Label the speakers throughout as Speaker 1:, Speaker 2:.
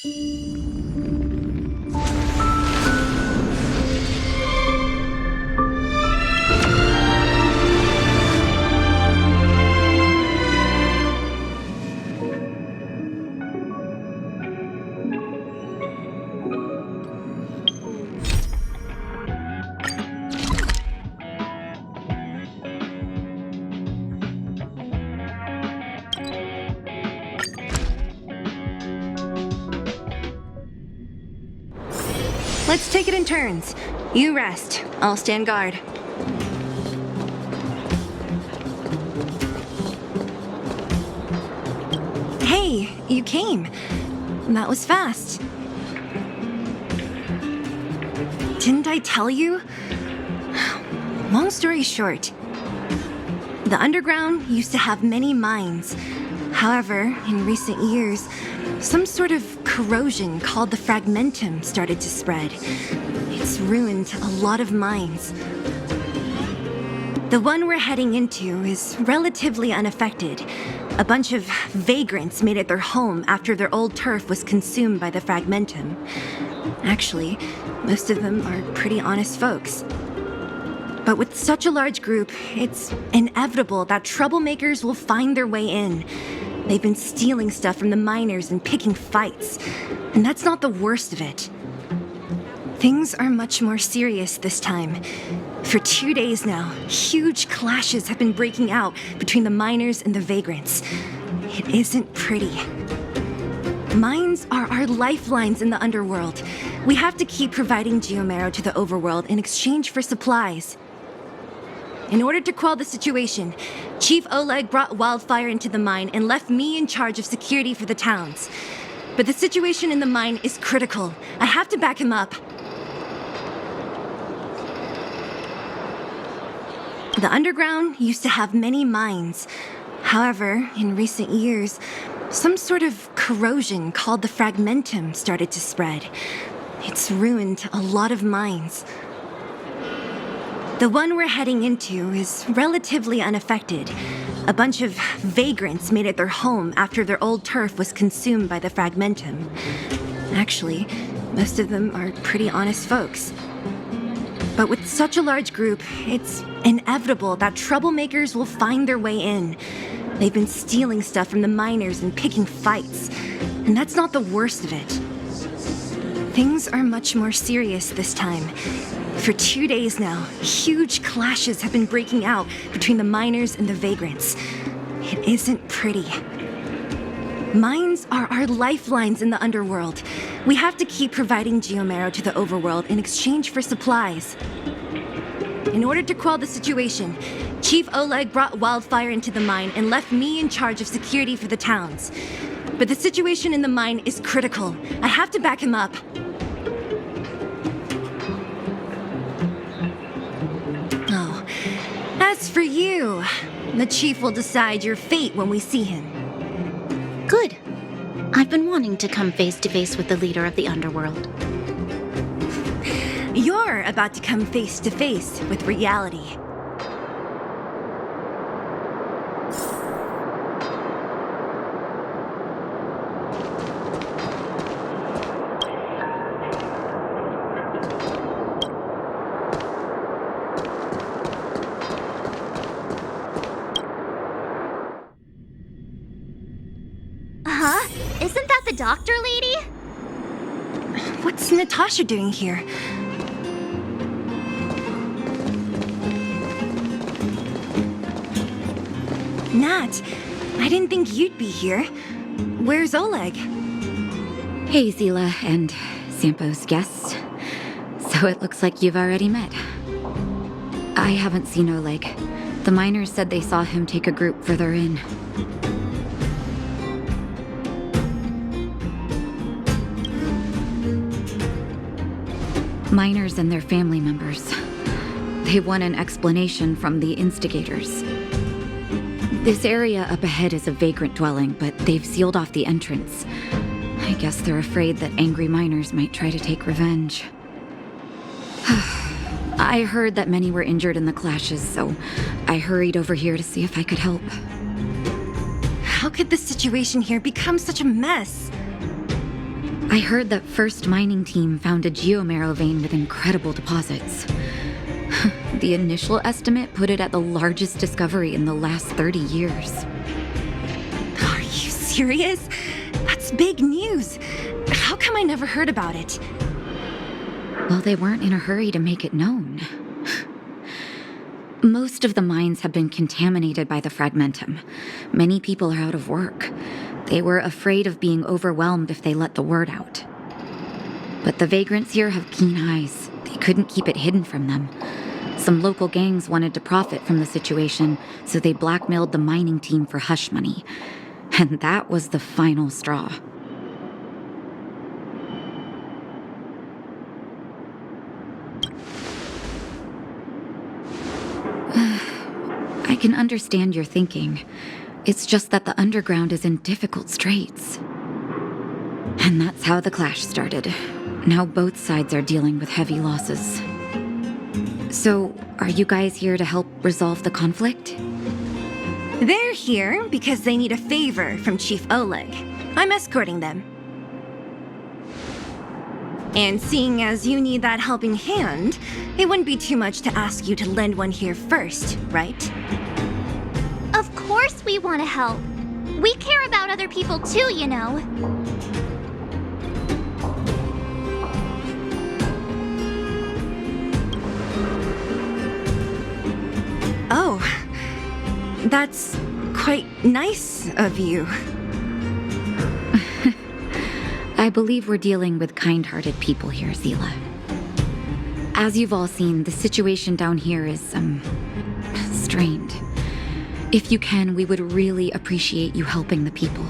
Speaker 1: Let's take it in turns. You rest. I'll stand guard. Hey, you came. That was fast. Didn't I tell you? Long story short, the underground used to have many mines. However, in recent years, some sort of corrosion called the fragmentum started to spread. It's ruined a lot of mines. The one we're heading into is relatively unaffected. A bunch of vagrants made it their home after their old turf was consumed by the fragmentum. Actually, most of them are pretty honest folks. But with such a large group, it's inevitable that troublemakers will find their way in. They've been stealing stuff from the miners and picking fights. And that's not the worst of it. Things are much more serious this time. For 2 days now, huge clashes have been breaking out between the miners and the vagrants. It isn't pretty. Mines are our lifelines in the underworld. We have to keep providing geomarrow to the overworld in exchange for supplies. In order to quell the situation, Chief Oleg brought wildfire into the mine and left me in charge of security for the towns. But the situation in the mine is critical. I have to back him up. The underground used to have many mines. However, in recent years, some sort of corrosion called the fragmentum started to spread. It's ruined a lot of mines. The one we're heading into is relatively unaffected. A bunch of vagrants made it their home after their old turf was consumed by the fragmentum. Actually, most of them are pretty honest folks. But with such a large group, it's inevitable that troublemakers will find their way in. They've been stealing stuff from the miners and picking fights. And that's not the worst of it. Things are much more serious this time. For 2 days now, huge clashes have been breaking out between the miners and the vagrants. It isn't pretty. Mines are our lifelines in the underworld. We have to keep providing geomarrow to the overworld in exchange for supplies. In order to quell the situation, Chief Oleg brought wildfire into the mine and left me in charge of security for the towns. But the situation in the mine is critical. I have to back him up. Oh, as for you, the chief will decide your fate when we see him.
Speaker 2: Good. I've been wanting to come face to face with the leader of the underworld.
Speaker 1: You're about to come face to face with reality.
Speaker 2: Huh? Isn't that the doctor lady?
Speaker 1: What's Natasha doing here? Nat, I didn't think you'd be here. Where's Oleg?
Speaker 3: Hey, Zila and Sampo's guests. So it looks like you've already met. I haven't seen Oleg. The miners said they saw him take a group further in. Miners and their family members. They want an explanation from the instigators. This area up ahead is a vagrant dwelling, but they've sealed off the entrance. I guess they're afraid that angry miners might try to take revenge. I heard that many were injured in the clashes, so I hurried over here to see if I could help.
Speaker 1: How could the situation here become such a mess?
Speaker 3: I heard that first mining team found a geomarrow vein with incredible deposits. The initial estimate put it at the largest discovery in the last 30 years.
Speaker 1: Are you serious? That's big news. How come I never heard about it?
Speaker 3: Well, they weren't in a hurry to make it known. Most of the mines have been contaminated by the fragmentum. Many people are out of work. They were afraid of being overwhelmed if they let the word out. But the vagrants here have keen eyes. They couldn't keep it hidden from them. Some local gangs wanted to profit from the situation, so they blackmailed the mining team for hush money. And that was the final straw. I can understand your thinking. It's just that the underground is in difficult straits. And that's how the clash started. Now both sides are dealing with heavy losses. So, are you guys here to help resolve the conflict?
Speaker 1: They're here because they need a favor from Chief Oleg. I'm escorting them. And seeing as you need that helping hand, it wouldn't be too much to ask you to lend one here first, right?
Speaker 4: Of course we want to help. We care about other people too, you know.
Speaker 1: Oh, that's quite nice of you.
Speaker 3: I believe we're dealing with kind-hearted people here, Zila. As you've all seen, the situation down here is, strained. If you can, we would really appreciate you helping the people.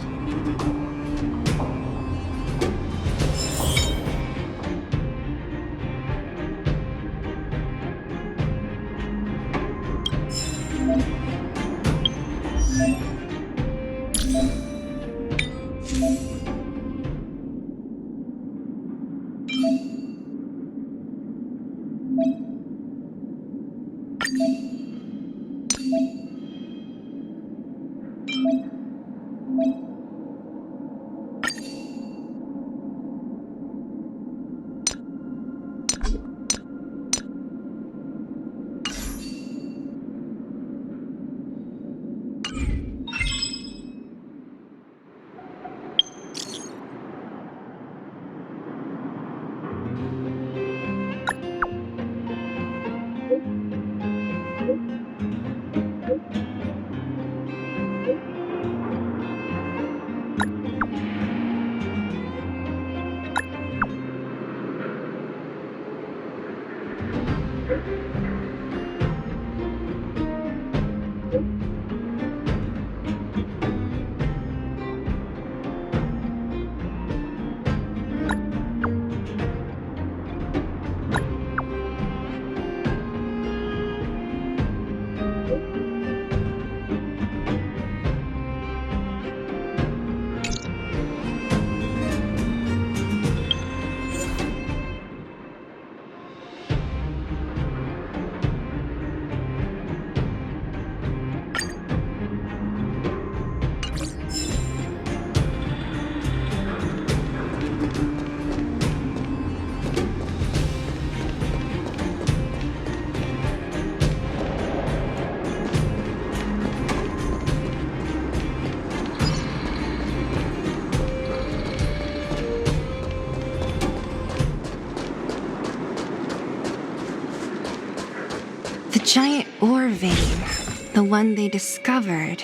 Speaker 1: The giant ore vein, the one they discovered.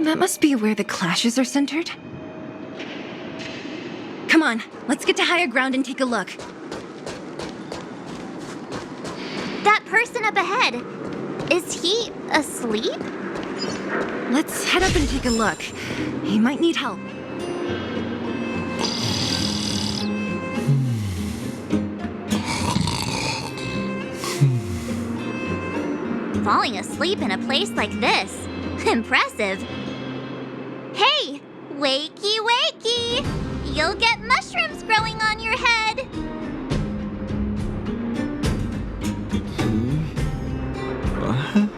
Speaker 1: That must be where the clashes are centered. Come on, let's get to higher ground and take a look.
Speaker 4: That person up ahead, is he asleep?
Speaker 1: Let's head up and take a look. He might need help.
Speaker 4: Falling asleep in a place like this. Impressive. Hey, wakey wakey! You'll get mushrooms growing on your head.
Speaker 5: What?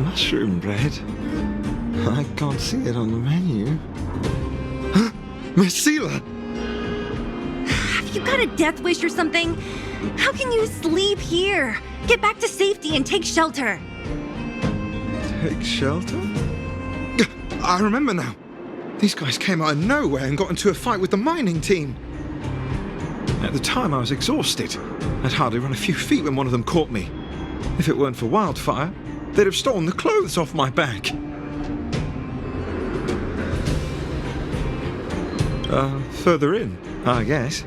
Speaker 5: Mushroom bread? I can't see it on the menu. Miss Seela!
Speaker 1: You got a death wish or something? How can you sleep here? Get back to safety and take shelter.
Speaker 5: Take shelter? I remember now. These guys came out of nowhere and got into a fight with the mining team. At the time, I was exhausted. I'd hardly run a few feet when one of them caught me. If it weren't for wildfire, they'd have stolen the clothes off my back. Further in, I guess.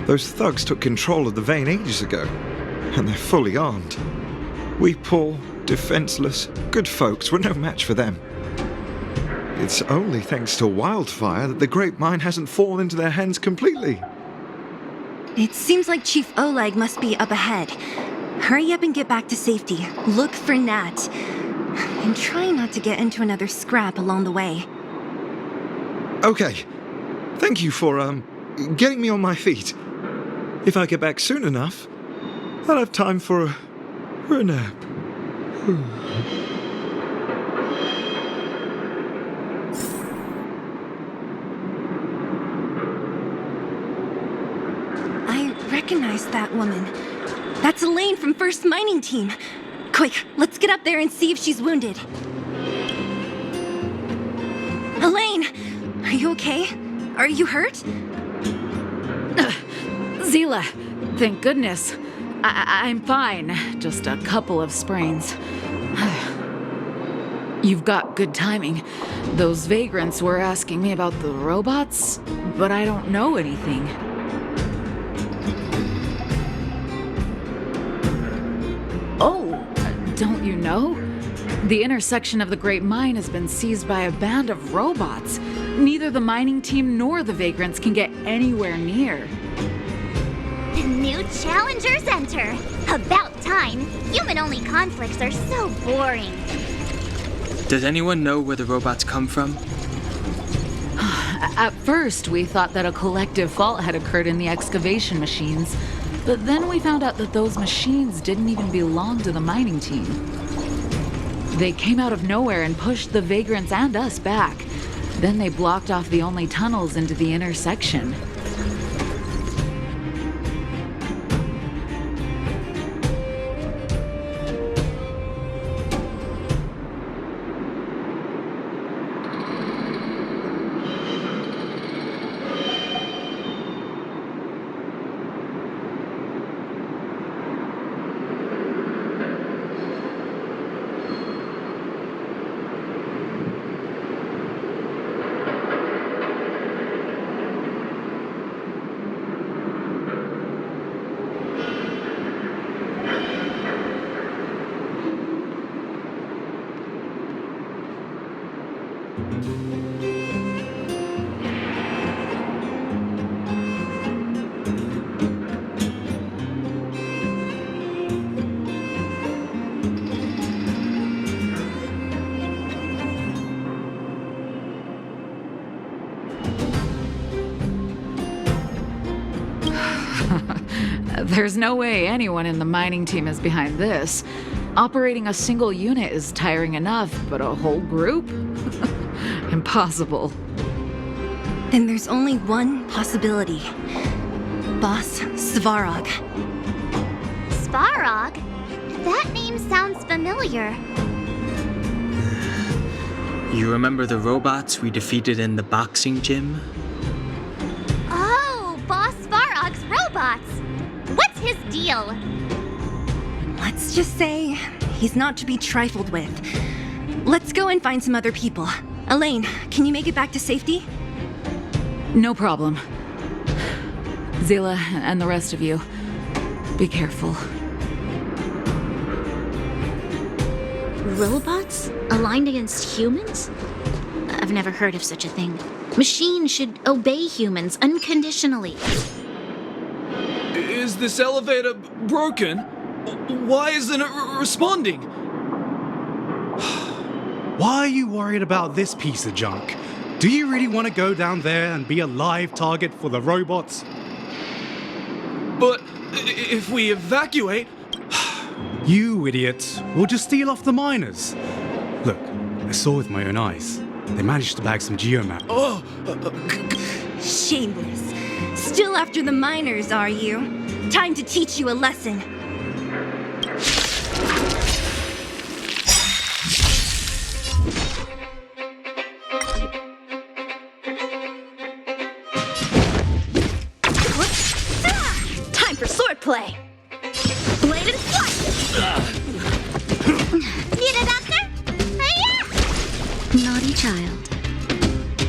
Speaker 5: Those thugs took control of the vein ages ago, and they're fully armed. We poor, defenseless, good folks were no match for them. It's only thanks to wildfire that the great mine hasn't fallen into their hands completely.
Speaker 1: It seems like Chief Oleg must be up ahead. Hurry up and get back to safety. Look for Nat. And try not to get into another scrap along the way.
Speaker 5: Okay. Thank you for, getting me on my feet. If I get back soon enough, I'll have time for a nap.
Speaker 1: I recognize that woman. That's Elaine from First Mining Team. Quick, let's get up there and see if she's wounded. Elaine! Are you okay? Are you hurt?
Speaker 3: Zila, thank goodness. I'm fine. Just a couple of sprains. You've got good timing. Those vagrants were asking me about the robots, but I don't know anything. Oh, don't you know? The intersection of the Great Mine has been seized by a band of robots. Neither the mining team nor the vagrants can get anywhere near.
Speaker 4: New challengers enter. About time. Human-only conflicts are so boring.
Speaker 6: Does anyone know where the robots come from?
Speaker 3: At first, we thought that a collective fault had occurred in the excavation machines, but then we found out that those machines didn't even belong to the mining team. They came out of nowhere and pushed the vagrants and us back. Then they blocked off the only tunnels into the intersection. There's no way anyone in the mining team is behind this. Operating a single unit is tiring enough, but a whole group? Impossible.
Speaker 1: Then there's only one possibility. Boss Svarog.
Speaker 4: Svarog? That name sounds familiar.
Speaker 6: You remember the robots we defeated in the boxing gym?
Speaker 4: Oh, Boss Svarog's robots! What's his deal?
Speaker 1: Let's just say he's not to be trifled with. Let's go and find some other people. Elaine, can you make it back to safety?
Speaker 3: No problem. Zila and the rest of you, be careful.
Speaker 2: Robots? Aligned against humans? I've never heard of such a thing. Machines should obey humans unconditionally.
Speaker 7: Is this elevator broken? Why isn't it responding?
Speaker 8: Why are you worried about this piece of junk? Do you really want to go down there and be a live target for the robots?
Speaker 7: But if we evacuate...
Speaker 8: You idiots. We'll just steal off the miners. Look, I saw with my own eyes. They managed to bag some geomap.
Speaker 7: Oh,
Speaker 1: Shameless. Still after the miners, are you? Time to teach you a lesson.
Speaker 9: Time for swordplay. Blade and flight.
Speaker 4: Need a doctor? Hiya!
Speaker 2: Naughty child.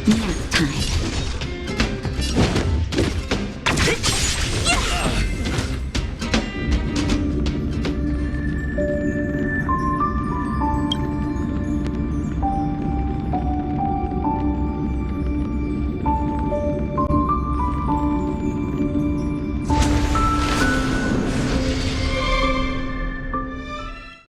Speaker 2: Nap time.